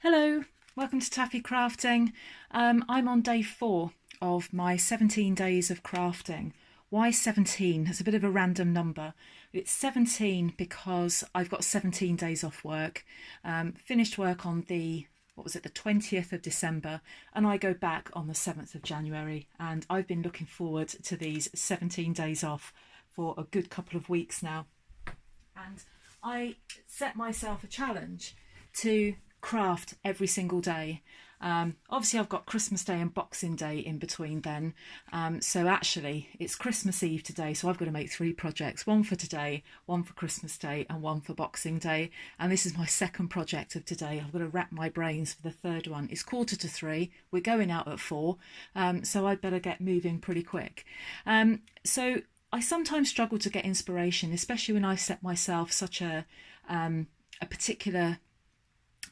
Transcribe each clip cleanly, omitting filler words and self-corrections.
Hello, welcome to Taffy Crafting. I'm on day 4 of my 17 days of crafting. Why 17? It's a bit of a random number. It's 17 because I've got 17 days off work. Finished work on the 20th of December, and I go back on the 7th of January. And I've been looking forward to these 17 days off for a good couple of weeks now. And I set myself a challenge to craft every single day. Obviously I've got Christmas Day and Boxing Day in between then, so actually it's Christmas Eve today, so I've got to make 3 projects, one for today, one for Christmas Day and one for Boxing Day, and this is my second project of today. I've got to wrap my brains for the third one. It's 2:45, we're going out at 4, so I'd better get moving pretty quick. So I sometimes struggle to get inspiration, especially when I set myself such a particular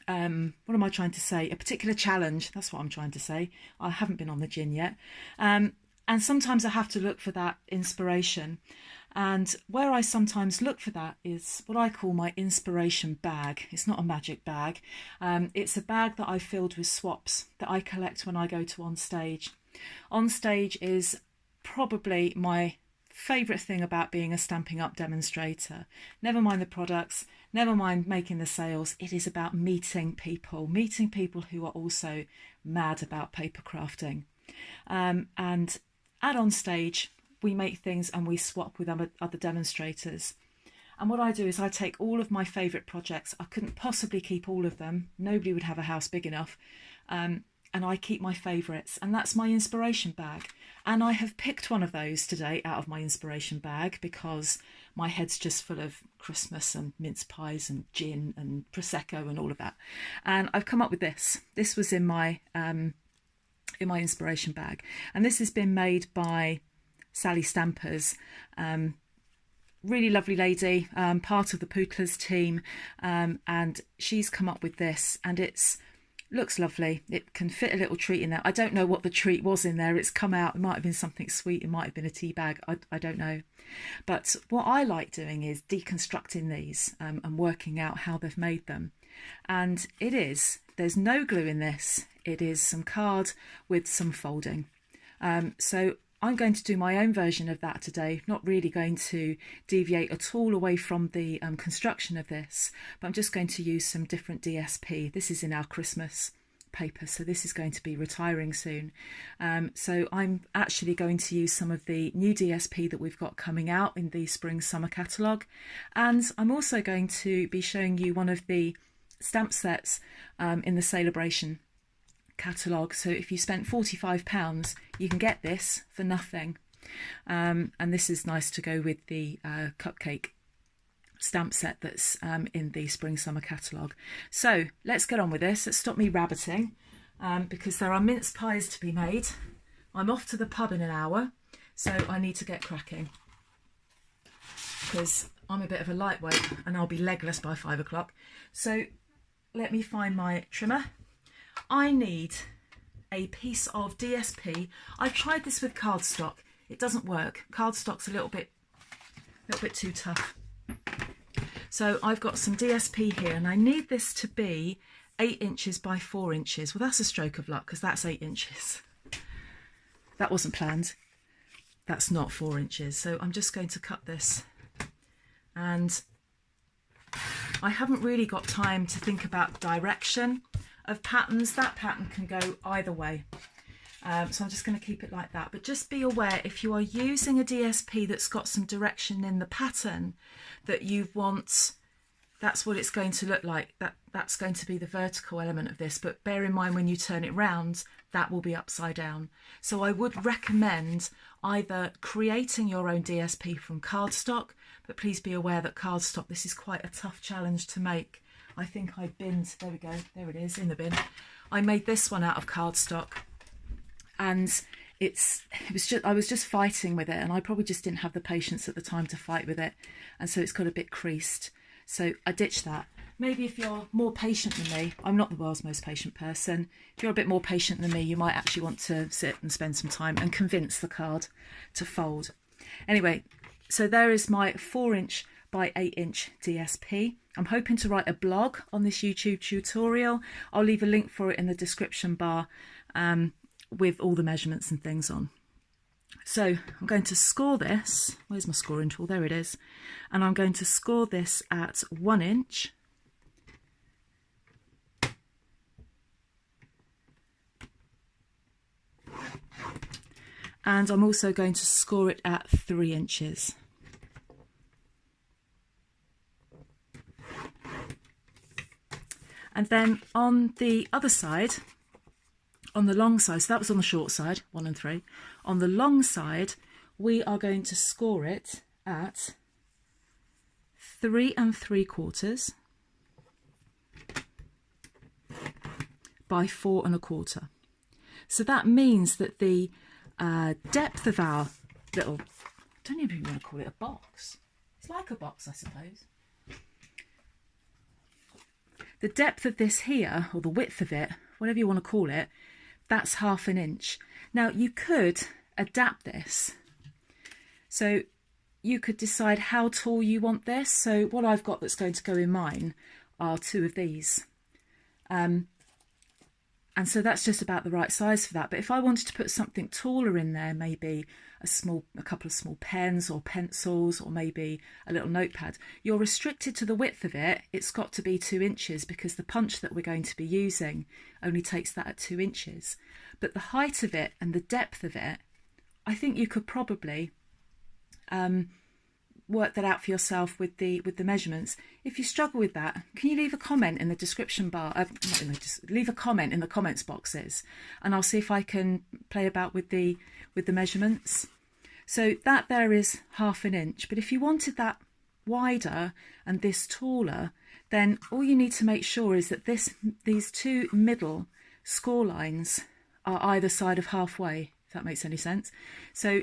what am I trying to say? A particular challenge. That's what I'm trying to say. I haven't been on the gin yet. And sometimes I have to look for that inspiration. And where I sometimes look for that is what I call my inspiration bag. It's not a magic bag. It's a bag that I've filled with swaps that I collect when I go to on stage. On stage is probably my favourite thing about being a Stampin' Up demonstrator. Never mind the products, never mind making the sales. It is about meeting people who are also mad about paper crafting. And at on stage, we make things and we swap with other demonstrators. And what I do is I take all of my favourite projects. I couldn't possibly keep all of them. Nobody would have a house big enough. And I keep my favourites, and that's my inspiration bag. And I have picked one of those today out of my inspiration bag because my head's just full of Christmas and mince pies and gin and Prosecco and all of that. And I've come up with this. This was in my inspiration bag. And this has been made by Sally Stampers. Really lovely lady, part of the Poodlers team. And she's come up with this, and looks lovely. It can fit a little treat in there. I don't know what the treat was in there. It's come out. It might have been something sweet. It might have been a tea bag. I don't know. But what I like doing is deconstructing these and working out how they've made them. And there's no glue in this. It is some card with some folding. So I'm going to do my own version of that today, not really going to deviate at all away from the construction of this, but I'm just going to use some different DSP. This is in our Christmas paper, so this is going to be retiring soon. So I'm actually going to use some of the new DSP that we've got coming out in the spring summer catalogue, and I'm also going to be showing you one of the stamp sets in the Celebration catalogue. So if you spent £45, you can get this for nothing, and this is nice to go with the cupcake stamp set that's in the spring summer catalogue. So let's get on with this. Let's stop me rabbiting, because there are mince pies to be made. I'm off to the pub in an hour, so I need to get cracking because I'm a bit of a lightweight and I'll be legless by 5 o'clock. So let me find my trimmer. I need a piece of DSP. I've tried this with cardstock. It doesn't work. Cardstock's a little bit too tough. So I've got some DSP here, and I need this to be 8 inches by 4 inches. Well, that's a stroke of luck because that's 8 inches. That wasn't planned. That's not 4 inches. So I'm just going to cut this. And I haven't really got time to think about direction of patterns. That pattern can go either way, so I'm just going to keep it like that. But just be aware, if you are using a DSP that's got some direction in the pattern that you want, that's what it's going to look like. That's going to be the vertical element of this, but bear in mind when you turn it round, that will be upside down. So I would recommend either creating your own DSP from cardstock, but please be aware that cardstock, this is quite a tough challenge to make. I think I binned, there we go, there it is in the bin. I made this one out of cardstock, and I was just fighting with it, and I probably just didn't have the patience at the time to fight with it, and so it's got a bit creased. So I ditched that. Maybe if you're more patient than me, I'm not the world's most patient person. If you're a bit more patient than me, you might actually want to sit and spend some time and convince the card to fold. Anyway, so there is my 4 inch by 8" DSP. I'm hoping to write a blog on this YouTube tutorial. I'll leave a link for it in the description bar with all the measurements and things on. So I'm going to score this. Where's my scoring tool? There it is. And I'm going to score this at 1 inch. And I'm also going to score it at 3 inches. And then on the other side, on the long side, so that was on the short side, 1 and 3. On the long side, we are going to score it at 3 3/4 by 4 1/4. So that means that the depth of our little, I don't even want to call it a box. It's like a box, I suppose. The depth of this here, or the width of it, whatever you want to call it, that's 1/2 inch. Now you could adapt this. So you could decide how tall you want this. So what I've got that's going to go in mine are 2 of these. And so that's just about the right size for that. But if I wanted to put something taller in there, maybe a couple of small pens or pencils, or maybe a little notepad, you're restricted to the width of it. It's got to be 2 inches because the punch that we're going to be using only takes that at 2 inches. But the height of it and the depth of it, I think you could probably work that out for yourself with the measurements. If you struggle with that, can you leave a comment in the description bar? Leave a comment in the comments boxes, and I'll see if I can play about with the measurements. So that there is 1/2 inch. But if you wanted that wider and this taller, then all you need to make sure is that these 2 middle score lines are either side of halfway, if that makes any sense. So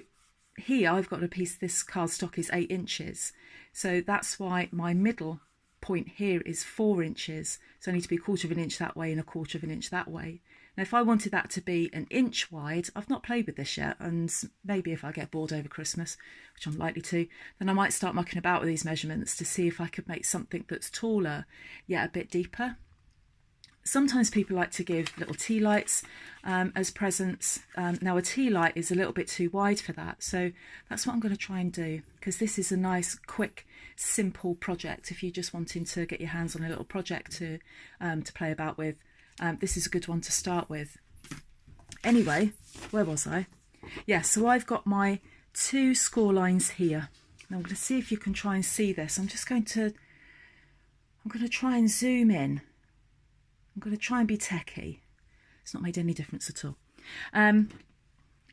here I've got a piece, this cardstock is 8 inches. So that's why my middle point here is 4 inches. So I need to be 1/4 inch that way and 1/4 inch that way. Now if I wanted that to be 1 inch wide, I've not played with this yet, and maybe if I get bored over Christmas, which I'm likely to, then I might start mucking about with these measurements to see if I could make something that's taller yet a bit deeper. Sometimes people like to give little tea lights as presents. Now a tea light is a little bit too wide for that, so that's what I'm going to try and do, because this is a nice, quick, simple project. If you're just wanting to get your hands on a little project to play about with, this is a good one to start with. Anyway, where was I? Yeah, so I've got my 2 score lines here. Now I'm going to see if you can try and see this. I'm going to try and zoom in. I'm going to try and be techie. It's not made any difference at all.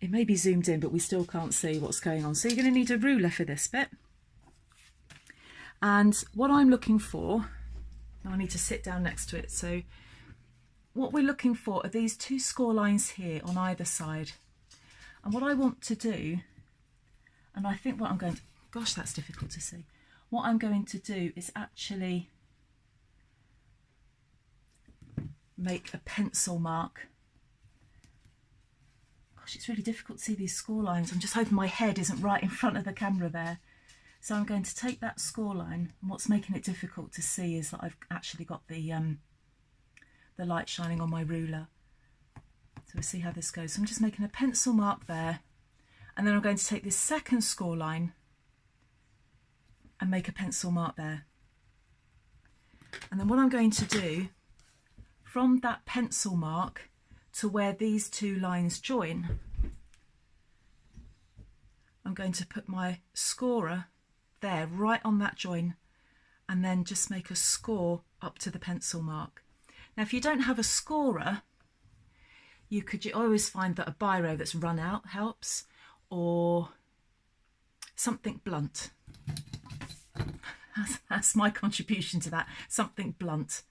It may be zoomed in, but we still can't see what's going on. So you're going to need a ruler for this bit. And what I'm looking for, I need to sit down next to it. So what we're looking for are these 2 score lines here on either side. And what I want to do, and I think what I'm going to, gosh, that's difficult to see. What I'm going to do is actually make a pencil mark. Gosh, it's really difficult to see these score lines. I'm just hoping my head isn't right in front of the camera there. So I'm going to take that score line, and what's making it difficult to see is that I've actually got the light shining on my ruler. So we'll see how this goes. So I'm just making a pencil mark there, and then I'm going to take this second score line and make a pencil mark there. And then what I'm going to do, from that pencil mark to where these 2 lines join, I'm going to put my scorer there, right on that join, and then just make a score up to the pencil mark. Now if you don't have a scorer, you always find that a biro that's run out helps, or something blunt. That's my contribution to that, something blunt.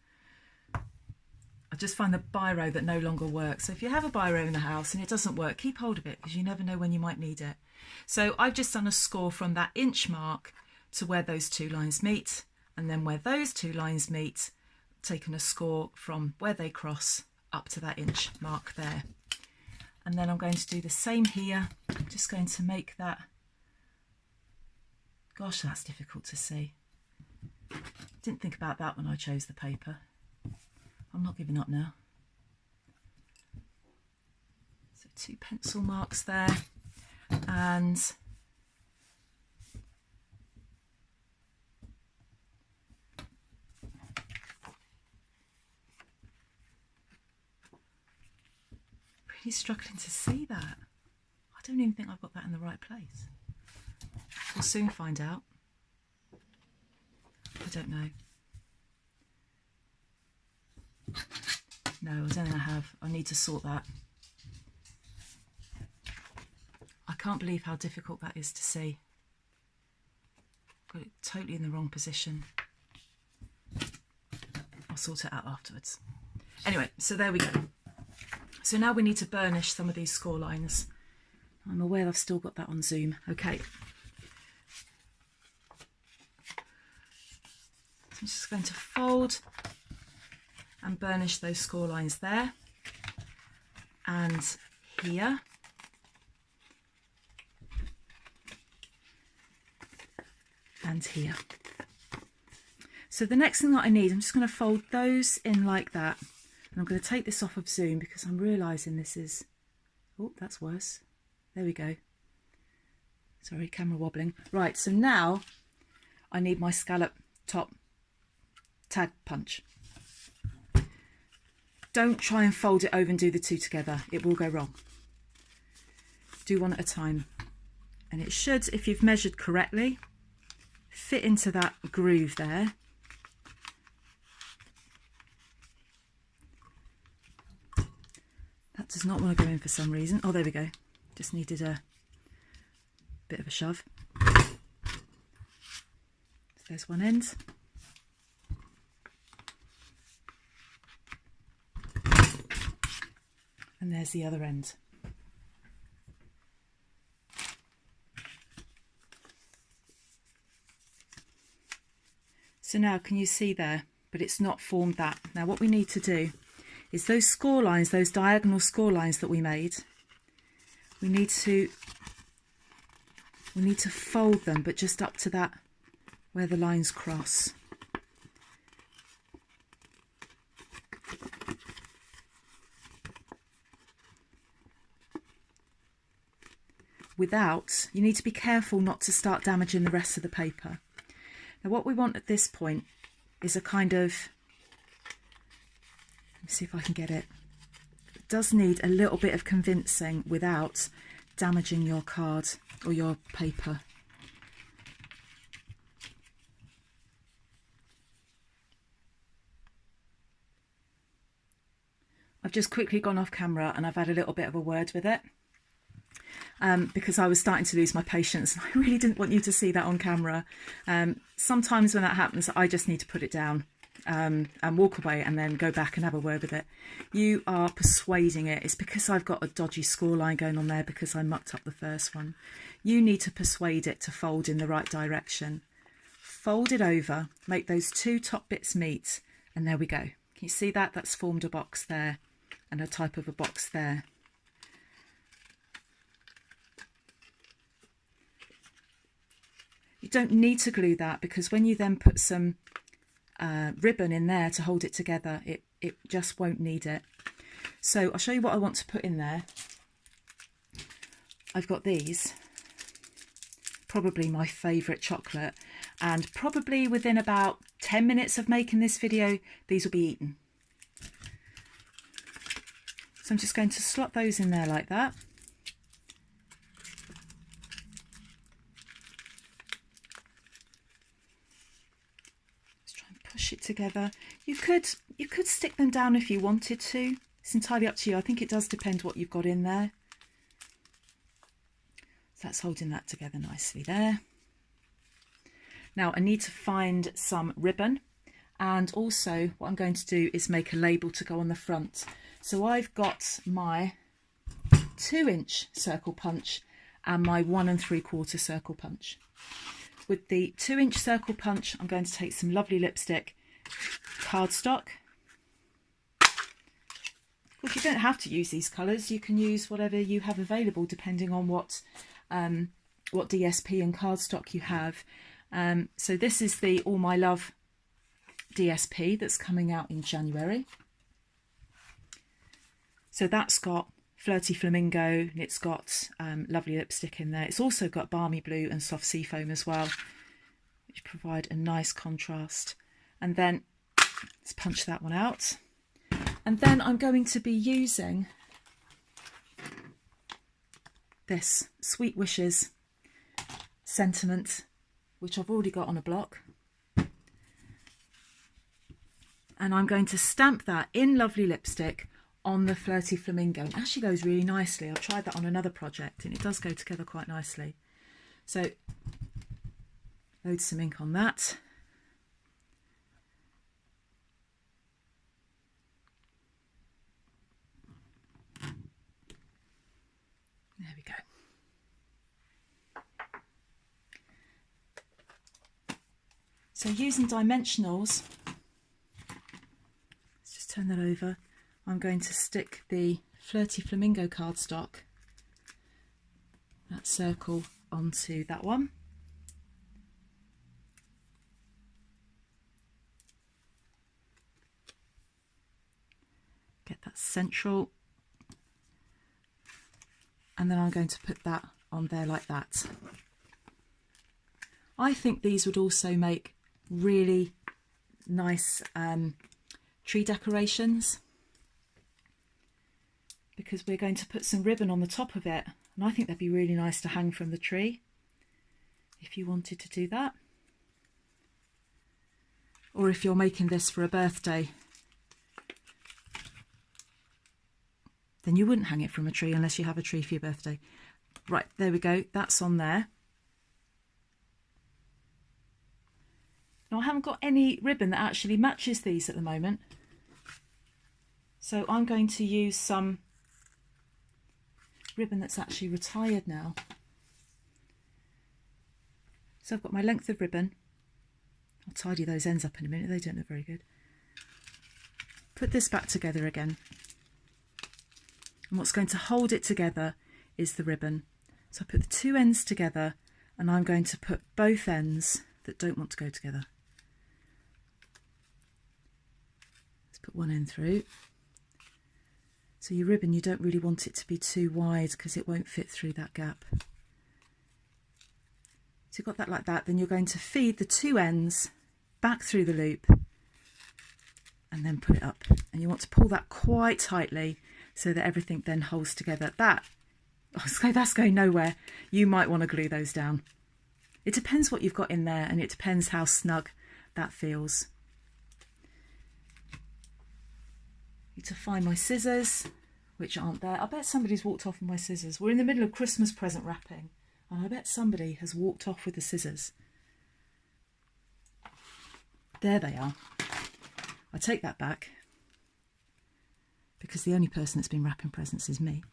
I just find the biro that no longer works. So if you have a biro in the house and it doesn't work, keep hold of it, because you never know when you might need it. So I've just done a score from that inch mark to where those 2 lines meet, and then where those 2 lines meet, taken a score from where they cross up to that inch mark there. And then I'm going to do the same here. I'm just going to make that, gosh, that's difficult to see. Didn't think about that when I chose the paper. I'm not giving up now. So 2 pencil marks there, and really struggling to see that. I don't even think I've got that in the right place. We'll soon find out. I don't know. No, I don't think I have. I need to sort that. I can't believe how difficult that is to see. Got it totally in the wrong position. I'll sort it out afterwards. Anyway, so there we go. So now we need to burnish some of these score lines. I'm aware I've still got that on Zoom. Okay. So I'm just going to fold and burnish those score lines there and here. And here. So the next thing that I need, I'm just going to fold those in like that. And I'm going to take this off of Zoom because I'm realising this is... Oh, that's worse. There we go. Sorry, camera wobbling. Right, so now I need my scallop top tag punch. Don't try and fold it over and do the two together. It will go wrong. Do one at a time. And it should, if you've measured correctly, fit into that groove there. That does not want to go in for some reason. Oh, there we go. Just needed a bit of a shove. So there's one end. And there's the other end. So now can you see there? But it's not formed that. Now what we need to do is those score lines, those diagonal score lines that we made, we need to fold them, but just up to that where the lines cross. Without, you need to be careful not to start damaging the rest of the paper. Now what we want at this point is a kind of, let me see if I can get it. It does need a little bit of convincing without damaging your card or your paper. I've just quickly gone off camera and I've had a little bit of a word with it. Because I was starting to lose my patience and I really didn't want you to see that on camera. Sometimes when that happens, I just need to put it down and walk away and then go back and have a word with it. You are persuading it. It's because I've got a dodgy score line going on there because I mucked up the first one. You need to persuade it to fold in the right direction. Fold it over, make those two top bits meet, and there we go. Can you see that? That's formed a box there and a type of a box there. You don't need to glue that because when you then put some ribbon in there to hold it together, it just won't need it. So I'll show you what I want to put in there. I've got these, probably my favourite chocolate, and probably within about 10 minutes of making this video, these will be eaten. So I'm just going to slot those in there like that. Push it together. You could stick them down if you wanted to. It's entirely up to you. I think it does depend what you've got in there. So that's holding that together nicely there. Now I need to find some ribbon, and also what I'm going to do is make a label to go on the front. So I've got my 2-inch circle punch and my 1 3/4 circle punch. With the 2-inch circle punch, I'm going to take some lovely lipstick cardstock. Well, you don't have to use these colours. You can use whatever you have available, depending on what DSP and cardstock you have. So this is the All My Love DSP that's coming out in January. So that's got Flirty Flamingo, and it's got lovely lipstick in there. It's also got Balmy Blue and Soft Seafoam as well, which provide a nice contrast. And then let's punch that one out. And then I'm going to be using this Sweet Wishes Sentiment, which I've already got on a block. And I'm going to stamp that in lovely lipstick on the Flirty Flamingo. It actually goes really nicely. I've tried that on another project and it does go together quite nicely. So load some ink on that. There we go. So using dimensionals, let's just turn that over. I'm going to stick the Flirty Flamingo cardstock, that circle, onto that one. Get that central. And then I'm going to put that on there like that. I think these would also make really nice tree decorations, because we're going to put some ribbon on the top of it, and I think they'd be really nice to hang from the tree if you wanted to do that. Or if you're making this for a birthday, then you wouldn't hang it from a tree unless you have a tree for your birthday. Right, there we go, that's on there. Now I haven't got any ribbon that actually matches these at the moment, so I'm going to use some ribbon that's actually retired now. So I've got my length of ribbon. I'll tidy those ends up in a minute, they don't look very good. Put this back together again. And what's going to hold it together is the ribbon. So I put the two ends together and I'm going to put both ends that don't want to go together. Let's put one end through. So your ribbon, you don't really want it to be too wide because it won't fit through that gap. So you've got that like that, then you're going to feed the two ends back through the loop and then put it up. And you want to pull that quite tightly so that everything then holds together. That's going nowhere. You might want to glue those down. It depends what you've got in there and it depends how snug that feels. Need to find my scissors, which aren't there. I bet somebody's walked off with my scissors. We're in the middle of Christmas present wrapping and I bet somebody has walked off with the scissors. There they are. I take that back because the only person that's been wrapping presents is me.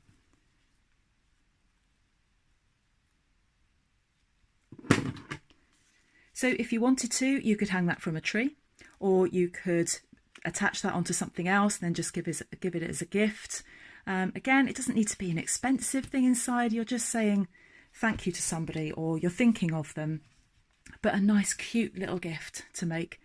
So if you wanted to, you could hang that from a tree, or you could attach that onto something else and then just give it as a gift. Again, it doesn't need to be an expensive thing inside. You're just saying thank you to somebody or you're thinking of them, but a nice cute little gift to make.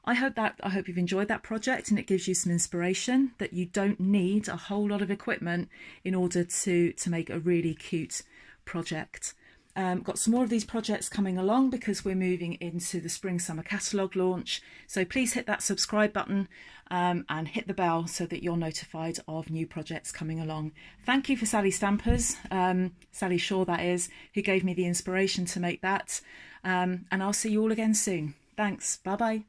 I hope you've enjoyed that project and it gives you some inspiration that you don't need a whole lot of equipment in order to make a really cute project. Got some more of these projects coming along because we're moving into the spring summer catalogue launch, so please hit that subscribe button and hit the bell so that you're notified of new projects coming along. Thank you for Sally Stampers, Sally Shaw that is, who gave me the inspiration to make that, and I'll see you all again soon. Thanks, bye bye.